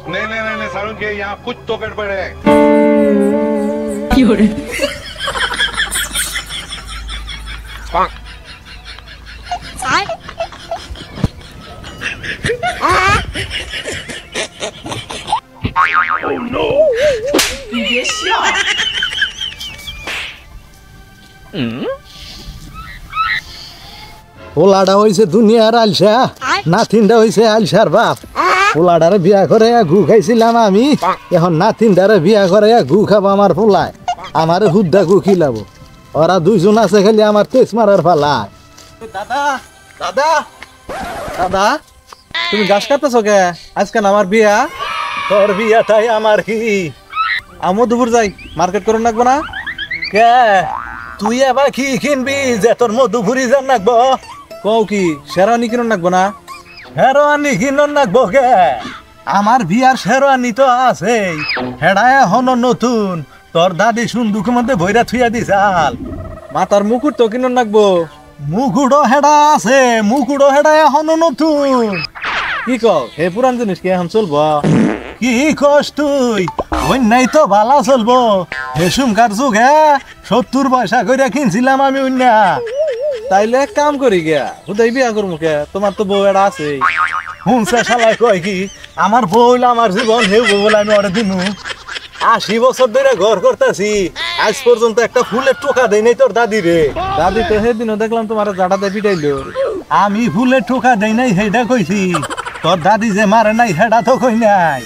नहीं नहीं नहीं सारुंगे यहाँ कुछ तो गड़बड़ है। क्यों रे? Oh no!别笑。পোলাটা হইছে দুনিয়ার আলসা, নাতিনটা হইছে আলসার বাপ। পোলাটারে বিয়া করে গু খাইছিলাম আমি, এখন নাতিনটারে বিয়া করে গু খাবো আমার পোলায়। আমারে হুদ্দা গু খিলাবো। ওরা দুইজন আছে খালি আমার তেজ মারার ফালায়। দাদা দাদা দাদা, তুমি গাছ কাটতেছো কে? আজকাল আমার বিয়া। তোর বিয়াটাই আমার কি? আমও দুপুর যাই, মার্কেট করুন লাগবো না? কে তুই এবার কি কিনবি যে তোর মধুপুরি যান নাকবো? কও কি শেরওয়ানি কিনুন লাগবো না? শেরওয়ানি কিনন নাকবো কে? আমার বিয়ার শেরওয়ানি তো আছে, হেডা এখনো নতুন। তোর দাদি সুন্দুকের মধ্যে ভৈরা থুইয়া দিছাল। মাথার মুকুট তো কিনুন লাগবো। মুকুড়ো হেডা আছে, মুকুড়ো হেডা এখনো নতুন। কি কও হে পুরান জিনিস কি এখন চলবো? কি কস তুই? অন্যায় তো ভালো চলবো। হেসুমকার যুগে 70 পয়সা কইরা কিনছিলাম আমি অন্যা। তাইলে এক কাম করি গিয়া হুদাই বিয়া করবো কে? তোমার তো বউ এটা আছে। হুনসা শালাই কয় কি আমার বউ হইলো আমার জীবন, হেউ বউ বলে আমি ওরে দিনু। 80 বছর ধরে ঘর করতেছি, আজ পর্যন্ত একটা ফুলের টোকা দেই নাই তোর দাদি রে। দাদি তো সেদিনও দেখলাম তোমার জাটাতে পিটাইলো। আমি ফুলের টোকা দেই নাই সেইটা কইছি, তোর দাদি যে মারে নাই সেটা তো কই নাই।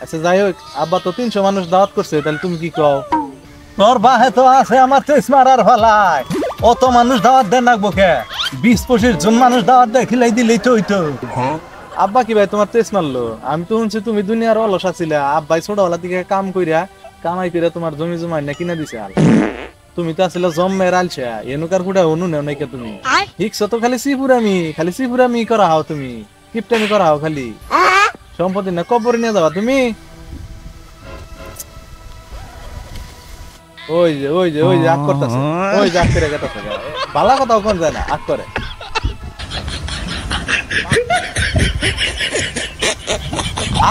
আচ্ছা যাই হোক, আব্বা তো 300 মানুষ দাওয়াত করছে, তাহলে তুমি কি কও? তোর বাহে তো আছে আমার তেজ মারার ফালায়, অত মানুষ দাওয়াত দেন রাখবো কে? 20-25 জন মানুষ দাওয়াত দেখিলাই দিলেই তো হইতো। আব্বা কি ভাই তোমার তেজ মারলো? আমি তো শুনছি তুমি দুনিয়ার অলস আছিলা, আব্বাই ছোটবেলা থেকে কাম কইরা কামাই কইরা তোমার জমি জমা না কিনা দিছে। আর তুমি তো আসলে জম্মের আলসা, এনুকার ফুটা অনু নেও নাকি তুমি? হিকছো তো খালি সিপুরামি করা হাও, তুমি কিপটামি করা হাও খালি। সম্পত্তি না কবরে নিয়ে যাবা তুমি। ওই যে আগ করতেছে, ওই যে আগ করে গেতেছে। ভালো কথাও কোন যায় না, আগ করে।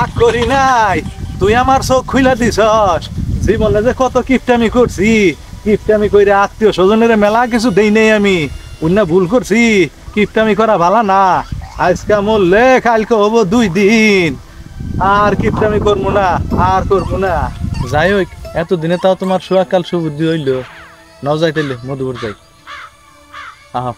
আগ করি নাই, তুই আমার চোখ খুইলা দিছস। জীবনে যে কত কিপটামি করছি, কিপটামি কইরা আত্মীয় স্বজনের মেলা কিছু দেই নাই আমি। অন্য ভুল করছি, কিপটামি করা ভালো না। আজকে মরলে কালকে হবো 2 দিন। আর কিপটামি করবো না, আর করবো না। যাই হোক, এতদিনে তাও তোমার সুয়াকাল সুবুদ্ধি হইলো। নাও যাইতেলে মধুপুর যাই। আহ